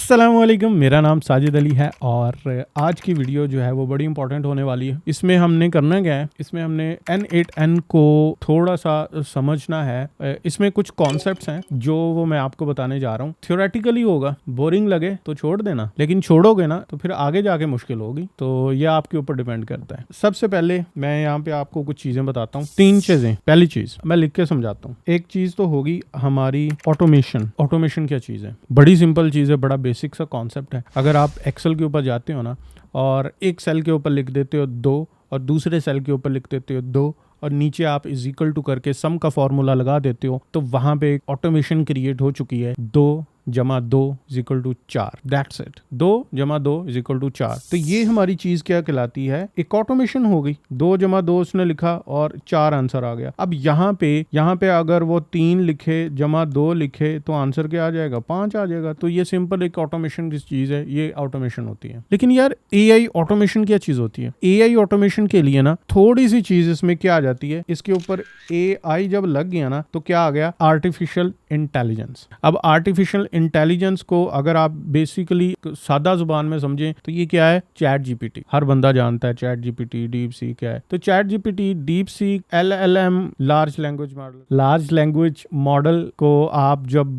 अस्सलामुअलैकुम, मेरा नाम साजिद अली है और आज की वीडियो जो है वो बड़ी इंपॉर्टेंट होने वाली है। इसमें हमने करना क्या है, इसमें हमने N8N को थोड़ा सा समझना है। इसमें कुछ कॉन्सेप्ट्स हैं जो वो मैं आपको बताने जा रहा हूँ। थ्योरेटिकली होगा, बोरिंग लगे तो छोड़ देना, लेकिन छोड़ोगे ना तो फिर आगे जाके मुश्किल होगी। तो ये आपके ऊपर डिपेंड करता है। सबसे पहले मैं यहाँ पे आपको कुछ चीजें बताता हूँ, 3 चीजें। पहली चीज मैं लिख के समझाता हूँ। एक चीज तो होगी हमारी ऑटोमेशन। ऑटोमेशन क्या चीज है? बड़ी सिंपल चीज है, बड़ा बेसिक सा कॉन्सेप्ट है। अगर आप एक्सेल के ऊपर जाते हो ना और एक सेल के ऊपर लिख देते हो 2 और दूसरे सेल के ऊपर लिख देते हो 2 और नीचे आप इज इक्वल टू करके सम का फॉर्मूला लगा देते हो, तो वहां पे एक ऑटोमेशन क्रिएट हो चुकी है। 2 जमा 2 is equal to 4। That's it. 2 जमा 2 इज इक्वल टू 4। तो ये हमारी चीज क्या कहलाती है? एक ऑटोमेशन हो गई। 2 जमा 2 उसने लिखा और 4 आंसर आ गया। अब यहाँ पे अगर वो 3 लिखे जमा 2 लिखे तो आंसर क्या आ जाएगा? 5 आ जाएगा। तो ये सिंपल एक ऑटोमेशन की चीज है, ये ऑटोमेशन होती है। लेकिन यार AI ऑटोमेशन क्या चीज होती है? AI ऑटोमेशन के लिए ना थोड़ी सी चीज इसमें क्या आ जाती है, इसके ऊपर AI जब लग गया ना तो क्या आ गया? Artificial intelligence. अब आर्टिफिशियल इंटेलिजेंस को अगर आप बेसिकली सादा जुबान में समझें तो ये क्या है? Chat GPT. हर बंदा जानता है चैट जीपीटी, डीप सीक क्या है। तो chat GPT, deep seek, LLM, large language model को आप जब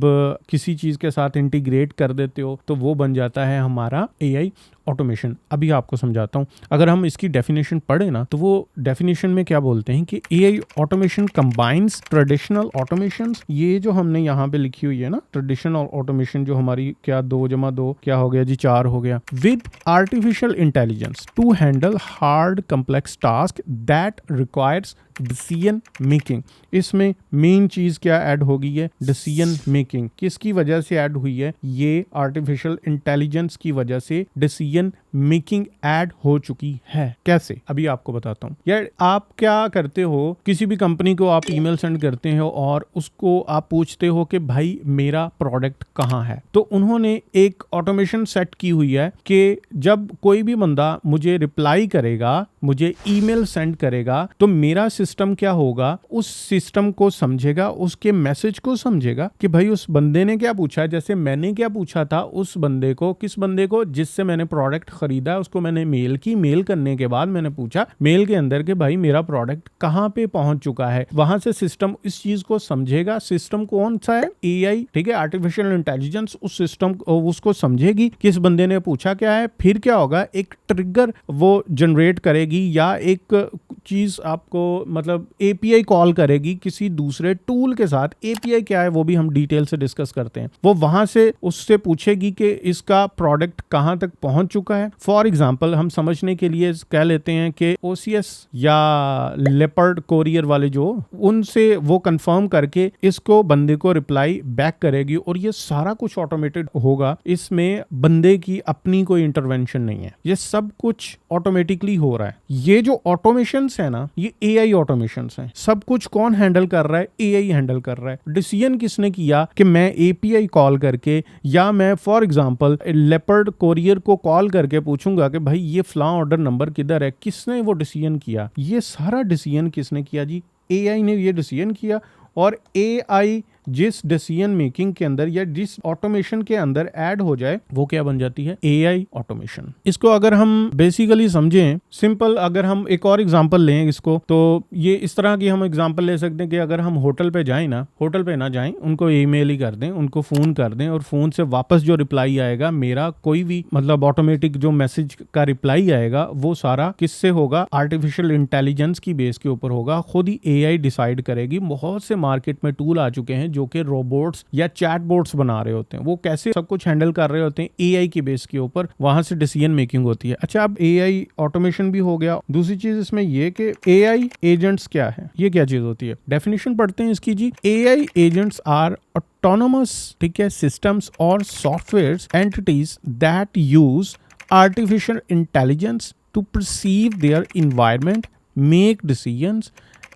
किसी चीज के साथ इंटीग्रेट कर देते हो तो वो बन जाता है हमारा AI ऑटोमेशन। अभी आपको समझाता हूं। अगर हम इसकी डेफिनेशन पढ़े ना तो वो डेफिनेशन में क्या बोलते हैं कि AI automation combines traditional automations. ये जो हमने यहाँ पे लिखी हुई है ना, ट्रेडिशनल ऑटोमेशन जो हमारी क्या 2 जमा 2 क्या हो गया जी? 4 हो गया। With artificial intelligence to handle hard complex task that requires decision making. इसमें मेन चीज क्या ऐड हो गई है? Decision making. किसकी वजह से ऐड हुई है? ये आर्टिफिशियल इंटेलिजेंस की वजह से डिसीजन मेकिंग ऐड हो चुकी है। कैसे? अभी आपको बताता हूँ। यार आप क्या करते हो, किसी भी कंपनी को आप ईमेल सेंड करते हो और उसको आप पूछते हो कि भाई मेरा प्रोडक्ट कहाँ है। तो उन्होंने एक ऑटोमेशन सेट की हुई है कि जब कोई भी बंदा मुझे रिप्लाई करेगा, मुझे ईमेल सेंड करेगा, तो मेरा सिस्टम क्या होगा? उस सिस्टम को समझेगा, उसके मैसेज को समझेगा कि भाई उस बंदे ने क्या पूछा है। जैसे मैंने क्या पूछा था उस बंदे को, किस बंदे को? जिससे मैंने प्रोडक्ट खरीदा, उसको मैंने मेल की। मेल करने के बाद मैंने पूछा मेल के अंदर के भाई मेरा प्रोडक्ट कहाँ पे पहुंच चुका है। वहां से सिस्टम इस चीज को समझेगा। सिस्टम कौन सा है? AI, ठीक है, आर्टिफिशियल इंटेलिजेंस। उस सिस्टम उसको समझेगी कि इस बंदे ने पूछा क्या है। फिर क्या होगा? एक ट्रिगर वो जनरेट करेगी या एक चीज आपको मतलब API कॉल करेगी किसी दूसरे टूल के साथ। API क्या है वो भी हम डिटेल से डिस्कस करते हैं। वो वहां से उससे पूछेगी कि इसका प्रोडक्ट कहां तक पहुंच चुका है। फॉर एग्जांपल हम समझने के लिए कह लेते हैं कि OCS या लेपर्ड कोरियर वाले जो, उनसे वो कंफर्म करके इसको बंदे को रिप्लाई बैक करेगी और ये सारा कुछ ऑटोमेटेड होगा। इसमें बंदे की अपनी कोई इंटरवेंशन नहीं है, ये सब कुछ ऑटोमेटिकली हो रहा है। ये जो ऑटोमेशंस है ना, ये AI ऑटोमेशंस हैं। सब कुछ कौन हैंडल कर रहा है? AI हैंडल कर रहा है। डिसीजन किसने किया कि मैं API कॉल करके या मैं फॉर एग्जांपल लेपर्ड कोरियर को कॉल करके पूछूंगा कि भाई ये फ्ला ऑर्डर नंबर किधर है? किसने वो डिसीजन किया? ये सारा डिसीजन किसने किया जी? AI ने ये डिसीजन किया। और AI जिस डिसीजन मेकिंग के अंदर या जिस ऑटोमेशन के अंदर ऐड हो जाए वो क्या बन जाती है? AI automation. इसको अगर हम बेसिकली समझें, सिंपल अगर हम एक और एग्जांपल लें इसको, तो ये इस तरह की हम एग्जांपल ले सकते हैं कि अगर हम होटल पे जाएं ना, होटल पे ना जाएं, उनको ईमेल ही कर दें, उनको फोन कर दें और फोन से वापस जो रिप्लाई आएगा, मेरा कोई भी मतलब ऑटोमेटिक जो मैसेज का रिप्लाई आएगा वो सारा किससे होगा? आर्टिफिशियल इंटेलिजेंस की बेस के ऊपर होगा। खुद ही AI डिसाइड करेगी। बहुत से मार्केट में टूल आ चुके हैं जो कि रोबोट्स या चैटबॉट्स बना रहे होते हैं। वो कैसे सब कुछ हैंडल कर रहे होते हैं? AI की बेस के ऊपर, वहां से डिसीजन मेकिंग होती है। अच्छा, अब AI ऑटोमेशन भी हो गया। दूसरी चीज इसमें ये कि AI एजेंट्स क्या है? ये क्या चीज होती है? डेफिनेशन पढ़ते हैं इसकी जी। AI एजेंट्स आर autonomous, ठीक है, systems or softwares entities that use artificial intelligence to perceive their environment, make decisions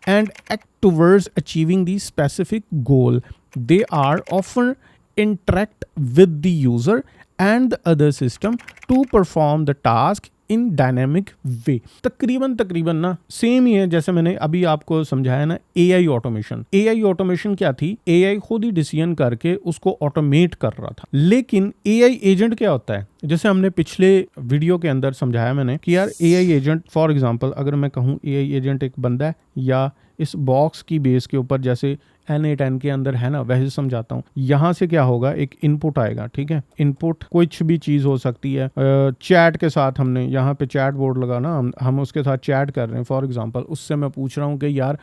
and act towards achieving the specific goal. They are often interact with the user and the other system to perform the task in dynamic way. तकरीबन ना same ही है जैसे मैंने अभी आपको समझाया ना AI automation. AI automation क्या थी, एआई खुद ही डिसीजन करके उसको ऑटोमेट कर रहा था। लेकिन एआई एजेंट क्या होता है, जैसे हमने पिछले वीडियो के अंदर समझाया मैंने कि यार एआई एजेंट, फॉर एग्जांपल अगर मैं कहूँ एआई एजेंट एक बंदा है, या इस बॉक्स की बेस के ऊपर जैसे N8N के अंदर है ना, वैसे समझाता हूँ। यहाँ से क्या होगा, एक इनपुट आएगा, ठीक है। इनपुट कुछ भी चीज़ हो सकती है। चैट के साथ हमने यहाँ पे चैट बोर्ड लगा ना, हम उसके साथ चैट कर रहे हैं फॉर एग्जांपल, उससे मैं पूछ रहा हूँ कि यार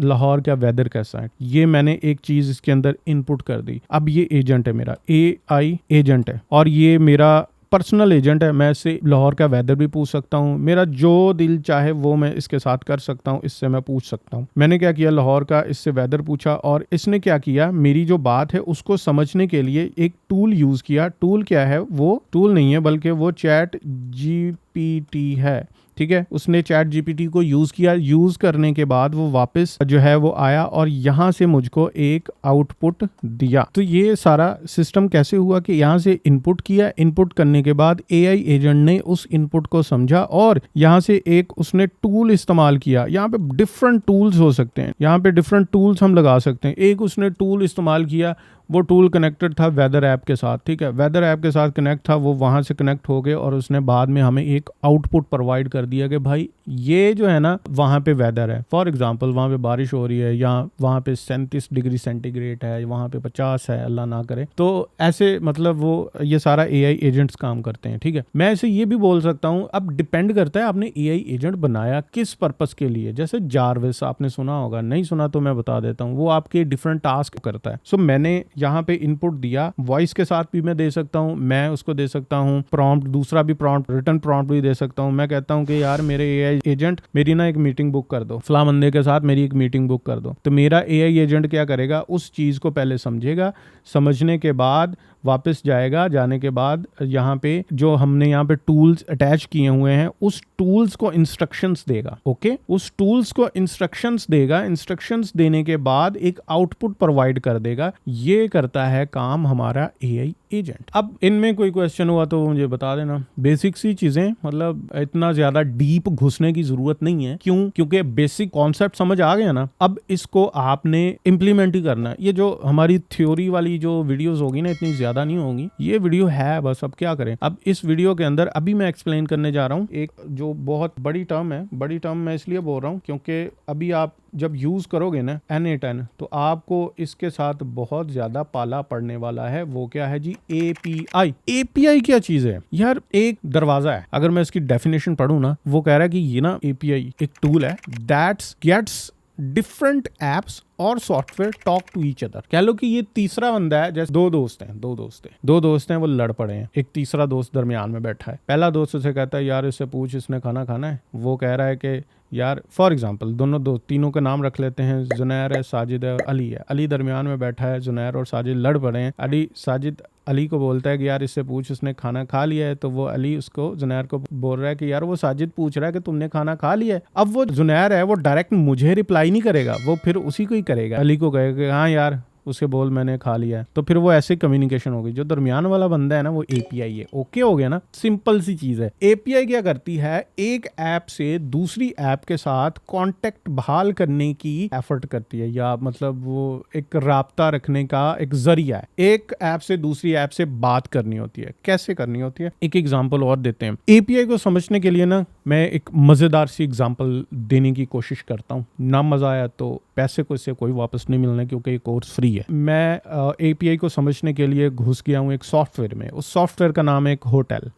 लाहौर का वेदर कैसा है। ये मैंने एक चीज़ इसके अंदर इनपुट कर दी। अब ये एजेंट है मेरा, AI एजेंट है, और ये मेरा पर्सनल एजेंट है। मैं इससे लाहौर का वेदर भी पूछ सकता हूँ, मेरा जो दिल चाहे वो मैं इसके साथ कर सकता हूँ, इससे मैं पूछ सकता हूँ। मैंने क्या किया, लाहौर का इससे वेदर पूछा, और इसने क्या किया, मेरी जो बात है उसको समझने के लिए एक टूल यूज किया। टूल क्या है, वो टूल नहीं है बल्कि वो चैट GPT है, ठीक है। उसने चैट GPT को यूज किया, यूज करने के बाद वो वापस जो है वो आया और यहाँ से मुझको एक आउटपुट दिया। तो ये सारा सिस्टम कैसे हुआ कि यहाँ से इनपुट किया, इनपुट करने के बाद AI एजेंट ने उस इनपुट को समझा और यहाँ से एक उसने टूल इस्तेमाल किया। यहाँ पे डिफरेंट टूल्स हो सकते हैं, यहाँ पे डिफरेंट टूल्स हम लगा सकते हैं। एक उसने टूल इस्तेमाल किया, वो टूल कनेक्टेड था वेदर ऐप के साथ, ठीक है। वेदर ऐप के साथ कनेक्ट था, वो वहां से कनेक्ट हो गए और उसने बाद में हमें एक आउटपुट प्रोवाइड कर दिया कि भाई ये जो है ना वहां पे वेदर है, फॉर एग्जांपल वहां पे बारिश हो रही है, या वहां पे 37 डिग्री सेंटीग्रेड है, वहां पे 50 है, अल्लाह ना करे। तो ऐसे मतलब वो ये सारा AI एजेंट्स काम करते हैं, ठीक है। मैं ऐसे ये भी बोल सकता हूँ, अब डिपेंड करता है आपने AI एजेंट बनाया किस पर्पस के लिए। जैसे जारविस आपने सुना होगा, नहीं सुना तो मैं बता देता हूँ, वो आपके डिफरेंट टास्क करता है। सो मैंने यहाँ पे इनपुट दिया, वॉइस के साथ भी मैं दे सकता हूँ, मैं उसको दे सकता हूँ प्रॉम्प्ट, दूसरा भी प्रॉम्प्ट, रिटर्न प्रॉम्प्ट भी दे सकता हूँ। मैं कहता हूँ कि यार मेरे AI एजेंट मेरी ना एक मीटिंग बुक कर दो, फला बंदे के साथ मेरी एक मीटिंग बुक कर दो। तो मेरा AI एजेंट क्या करेगा, उस चीज को पहले समझेगा, समझने के बाद वापस जाएगा, जाने के बाद यहाँ पे जो हमने यहाँ पे टूल्स अटैच किए हुए हैं उस टूल्स को इंस्ट्रक्शंस देगा, ओके। उस टूल्स को इंस्ट्रक्शंस देगा, इंस्ट्रक्शंस देने के बाद एक आउटपुट प्रोवाइड कर देगा। ये करता है काम हमारा AI एजेंट। अब इनमें कोई क्वेश्चन हुआ तो मुझे बता देना। बेसिक सी चीजें, मतलब इतना ज्यादा डीप घुसने की जरूरत नहीं है। क्यों? क्योंकि बेसिक कॉन्सेप्ट समझ आ गया ना, अब इसको आपने इम्प्लीमेंट ही करना है। ये जो हमारी थ्योरी वाली जो वीडियोस होगी ना, इतनी ज्यादा नहीं होंगी, ये वीडियो है बस। अब क्या करें, अब इस वीडियो के अंदर अभी मैं एक्सप्लेन करने जा रहा हूँ एक जो बहुत बड़ी टर्म है। बड़ी टर्म मैं इसलिए बोल रहा हूँ क्योंकि अभी आप जब यूज करोगे ना N8N, तो आपको इसके साथ बहुत ज्यादा पाला पड़ने वाला है। वो क्या है जी, API। API क्या चीज है यार, एक दरवाजा है। अगर मैं इसकी डेफिनेशन पढ़ूं ना, वो कह रहा है कि ये ना API एक टूल है दैट्स गेट्स डिफरेंट एप्स और software talk to each other. कह लो कि ये तीसरा बंदा है, जैसे दो दोस्त हैं, वो लड़ पड़े हैं, एक तीसरा दोस्त दरमियान में बैठा है। पहला दोस्त उसे कहता है यार इससे पूछ इसने खाना खाना है। वो कह रहा है कि यार फॉर एग्जांपल तीनों का नाम रख लेते हैं, जुनैर है, साजिद है, अली है। अली दरमियान में बैठा है, जुनैर और साजिद लड़ पड़े हैं। साजिद अली को बोलता है कि यार इससे पूछ उसने खाना खा लिया है। तो वो अली उसको जुनैर को बोल रहा है कि यार वो साजिद पूछ रहा है कि तुमने खाना खा लिया है। अब वो जुनैर है, वो डायरेक्ट मुझे रिप्लाई नहीं करेगा, वो फिर उसी को ही करेगा, अली को कहेगा कि हाँ यार उसे बोल मैंने खा लिया है। तो फिर वो ऐसे कम्युनिकेशन होगी। जो दरमियान वाला बंदा है ना, वो API है। ओके हो गया ना, सिंपल सी चीज है। API क्या करती है, एक ऐप से दूसरी ऐप के साथ कांटेक्ट बहाल करने की एफर्ट करती है, या मतलब वो एक राब्ता रखने का एक जरिया है। एक ऐप से दूसरी ऐप से बात करनी होती है। कैसे करनी होती है, एक एग्जांपल और देते हैं। API को समझने के लिए ना मैं एक मजेदार सी एग्जांपल देने की कोशिश करता हूँ। ना मजा आया तो पैसे को इससे कोई वापस नहीं मिलना, क्योंकि ये कोर्स फ्री है। मैं API को समझने के लिए घुस गया हूँ एक सॉफ्टवेयर में। उस सॉफ्टवेयर का नाम है एक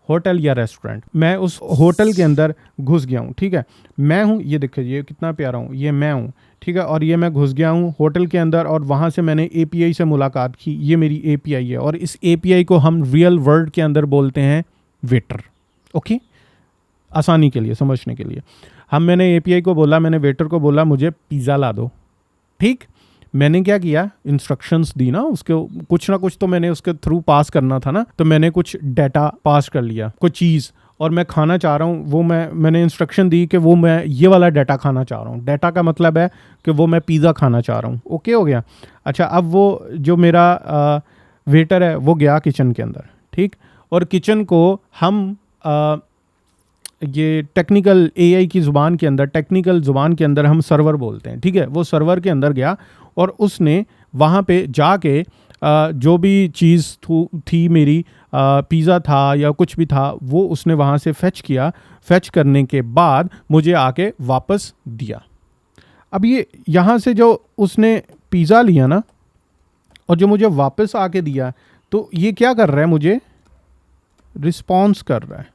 होटल या रेस्टोरेंट। मैं उस होटल के अंदर घुस गया हूँ, ठीक है। मैं हूँ, ये देखिए ये कितना प्यारा हूँ, ये मैं हूँ, ठीक है। और ये मैं घुस गया हूँ होटल के अंदर और वहां से मैंने API से मुलाकात की। ये मेरी API है और इस API को हम रियल वर्ल्ड के अंदर बोलते हैं वेटर, ओके। आसानी के लिए समझने के लिए मैंने API को बोला, मैंने वेटर को बोला मुझे पिज़्ज़ा ला दो, ठीक। मैंने क्या किया, इंस्ट्रक्शंस दी ना, उसके कुछ ना कुछ तो मैंने उसके थ्रू पास करना था ना। तो मैंने कुछ डाटा पास कर लिया, कुछ चीज़, और मैं खाना चाह रहा हूँ। वो मैंने इंस्ट्रक्शन दी कि वो मैं ये वाला डाटा खाना चाह रहा हूँ। डाटा का मतलब है कि वो मैं पिज़्ज़ा खाना चाह रहा हूँ, ओके हो गया। अच्छा, अब वो जो मेरा वेटर है वो गया किचन के अंदर, ठीक। और किचन को हम ये टेक्निकल एआई की ज़ुबान के अंदर, टेक्निकल ज़ुबान के अंदर हम सर्वर बोलते हैं, ठीक है। वो सर्वर के अंदर गया और उसने वहाँ पे जाके जो भी चीज़ थी मेरी, पिज़्ज़ा था या कुछ भी था, वो उसने वहाँ से फेच किया। फेच करने के बाद मुझे आके वापस दिया। अब ये यहाँ से जो उसने पिज़्ज़ा लिया ना और जो मुझे वापस आके दिया, तो ये क्या कर रहा है, मुझे रिस्पॉन्स कर रहा है।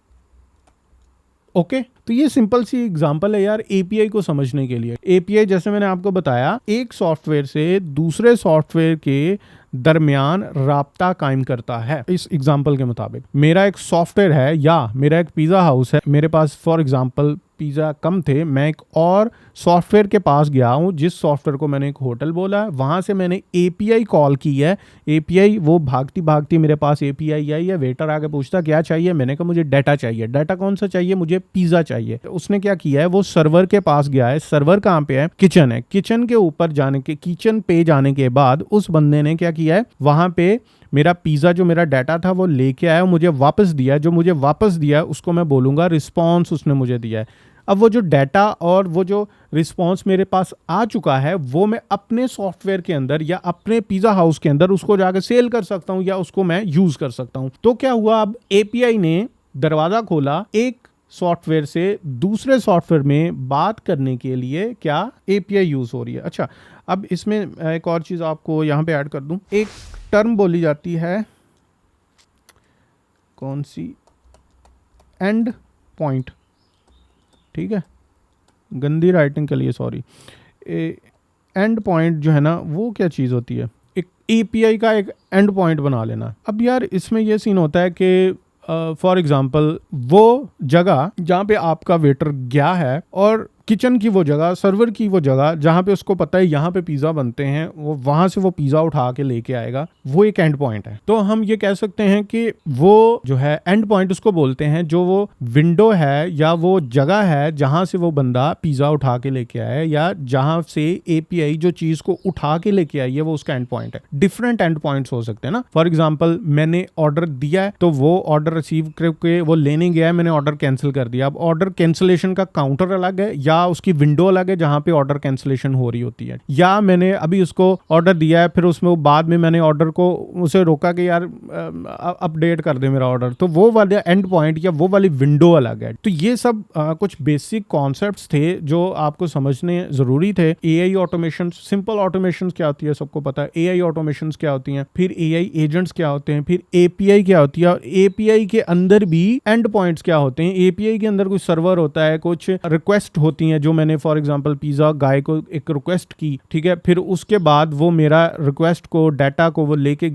ओके तो ये सिंपल सी एग्जांपल है यार एपीआई को समझने के लिए। एपीआई जैसे मैंने आपको बताया, एक सॉफ्टवेयर से दूसरे सॉफ्टवेयर के दरमियान राब्ता कायम करता है। इस एग्जांपल के मुताबिक मेरा एक सॉफ्टवेयर है या मेरा एक पिज़्ज़ा हाउस है, मेरे पास फॉर एग्जांपल पिज़्ज़ा कम थे, मैं एक और सॉफ्टवेयर के पास गया हूँ जिस सॉफ्टवेयर को मैंने एक होटल बोला, वहाँ से मैंने एपीआई कॉल की है। एपीआई वो भागती भागती मेरे पास एपीआई आई है। वेटर आके पूछता क्या चाहिए, मैंने कहा मुझे डाटा चाहिए। डाटा कौन सा चाहिए, मुझे पिज़्ज़ा चाहिए। उसने क्या किया है, वो सर्वर के पास गया है। सर्वर कहाँ पे है, किचन है। किचन के ऊपर जाने के, किचन पे जाने के बाद उस बंदे ने क्या किया है, वहाँ पे मेरा पिज़्ज़ा जो मेरा डाटा था वो लेके आया, मुझे वापस दिया। जो मुझे वापस दिया उसको मैं बोलूँगा रिस्पॉन्स उसने मुझे दिया है। अब वो जो डाटा और वो जो रिस्पॉन्स मेरे पास आ चुका है, वो मैं अपने सॉफ्टवेयर के अंदर या अपने पिज़्ज़ा हाउस के अंदर उसको जाकर सेल कर सकता हूँ या उसको मैं यूज़ कर सकता हूँ। तो क्या हुआ, अब एपीआई ने दरवाज़ा खोला एक सॉफ्टवेयर से दूसरे सॉफ्टवेयर में बात करने के लिए। क्या एपीआई यूज़ हो रही है। अच्छा, अब इसमें एक और चीज़ आपको यहाँ पे ऐड कर दूँ। एक टर्म बोली जाती है, कौन सी, एंड पॉइंट, ठीक है, गंदी राइटिंग के लिए सॉरी। एंड पॉइंट जो है ना, वो क्या चीज़ होती है, एक एपीआई का एक एंड पॉइंट बना लेना। अब यार इसमें ये सीन होता है कि फॉर एग्जांपल वो जगह जहाँ पे आपका वेटर गया है और किचन की वो जगह, सर्वर की वो जगह जहाँ पे उसको पता है यहाँ पे पिज़्ज़ा बनते हैं, वो वहाँ से वो पिज़्ज़ा उठा के लेके आएगा, वो एक एंड पॉइंट है। तो हम ये कह सकते हैं कि वो जो है एंड पॉइंट उसको बोलते हैं, जो वो विंडो है या वो जगह है जहाँ से वो बंदा पिज़्ज़ा उठा के लेके आया है या जहाँ से एपीआई जो चीज़ को उठा के लेके आई है, वो उसका एंड पॉइंट है। डिफरेंट एंड पॉइंट्स हो सकते हैं ना। फॉर एग्जाम्पल मैंने ऑर्डर दिया है, तो वो ऑर्डर रिसीव करके वो लेने गया है, मैंने ऑर्डर कैंसिल कर दिया। अब ऑर्डर कैंसिलेशन का काउंटर अलग है या उसकी विंडो अलग है जहां पे ऑर्डर कैंसिलेशन हो रही होती है। या मैंने अभी उसको ऑर्डर दिया है, फिर उसमें वो बाद में मैंने ऑर्डर को उसे रोका कि यार अपडेट कर दे मेरा ऑर्डर, तो वो वाला एंड पॉइंट या वो वाली विंडो अलग है। तो ये सब कुछ बेसिक कॉन्सेप्ट्स थे जो आपको समझने जरूरी थे। एआई ऑटोमेशन, सिंपल ऑटोमेशन क्या होती है सबको पता है, एआई ऑटोमेशन क्या होती हैं, फिर एआई एजेंट्स क्या होते हैं, फिर एपीआई क्या होती है, और एपीआई के अंदर भी एंड पॉइंट्स क्या होते हैं। एपीआई के अंदर कुछ सर्वर होता है, कुछ रिक्वेस्ट होती हैं, जो मैंने फॉर एग्जांपल पिज़्ज़ा गाय को एक रिक्वेस्ट की, ठीक है, फिर उसके बाद वो मेरा रिक्वेस्ट को, डाटा को वो लेके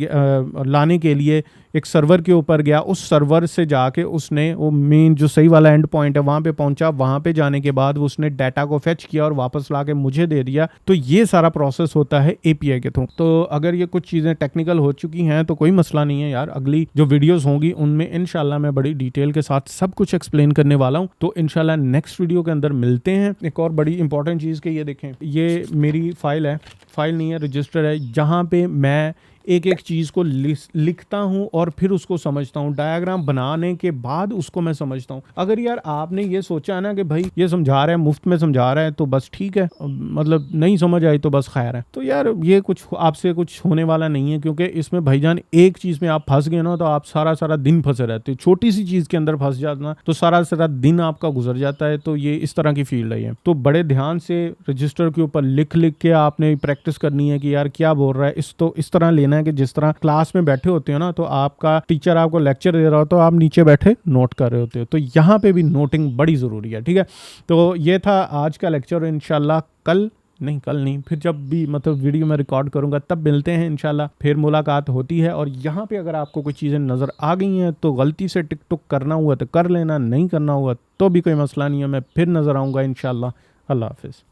लाने के लिए एक सर्वर के ऊपर गया। उस सर्वर से जाके उसने वो मेन जो सही वाला एंड पॉइंट है वहां पे पहुंचा। वहां पे जाने के बाद वो उसने डाटा को फेच किया और वापस लाके मुझे दे दिया। तो ये सारा प्रोसेस होता है एपीआई के थ्रू। तो अगर ये कुछ चीजें टेक्निकल हो चुकी हैं तो कोई मसला नहीं है यार, अगली जो वीडियोस होंगी उनमें इंशाल्लाह मैं बड़ी डिटेल के साथ सब कुछ एक्सप्लेन करने वाला हूँ। तो इंशाल्लाह नेक्स्ट वीडियो के अंदर मिलते हैं। एक और बड़ी इंपॉर्टेंट चीज़ के ये देखें, ये मेरी फाइल है, फाइल नहीं है रजिस्टर है, जहाँ पे मैं एक एक चीज़ को लिखता हूँ और फिर उसको समझता हूँ। डायग्राम बनाने के बाद उसको मैं समझता हूँ। अगर यार आपने ये सोचा है ना कि भाई ये समझा रहा है, मुफ्त में समझा रहा है तो बस ठीक है, मतलब नहीं समझ आई तो बस खैर है, तो यार ये कुछ आपसे कुछ होने वाला नहीं है। क्योंकि इसमें भाईजान एक चीज़ में आप फंस गए ना तो आप सारा सारा दिन फंसे रहते हो। छोटी सी चीज़ के अंदर फंस जाना तो सारा सारा दिन आपका गुजर जाता है। तो ये इस तरह की फील्ड है। तो बड़े ध्यान से रजिस्टर के ऊपर लिख लिख के आपने प्रैक्टिस करनी है कि यार क्या बोल रहा है। इस तरह लेना है कि जिस तरह क्लास में बैठे होते हो ना, तो आपका टीचर आपको लेक्चर दे रहा हो तो आप नीचे बैठे नोट कर रहे होते हो। तो यहाँ पे भी नोटिंग बड़ी ज़रूरी है, ठीक है। तो ये था आज का लेक्चर। इंशाल्लाह कल नहीं, फिर जब भी मतलब वीडियो में रिकॉर्ड करूंगा तब मिलते हैं इंशाल्लाह, फिर मुलाकात होती है। और यहाँ पे अगर आपको कोई चीज़ें नज़र आ गई हैं तो गलती से टिक टुक करना हुआ तो कर लेना, नहीं करना हुआ तो भी कोई मसला नहीं है, मैं फिर नज़र आऊँगा इंशाल्लाह। अल्लाह हाफिज़।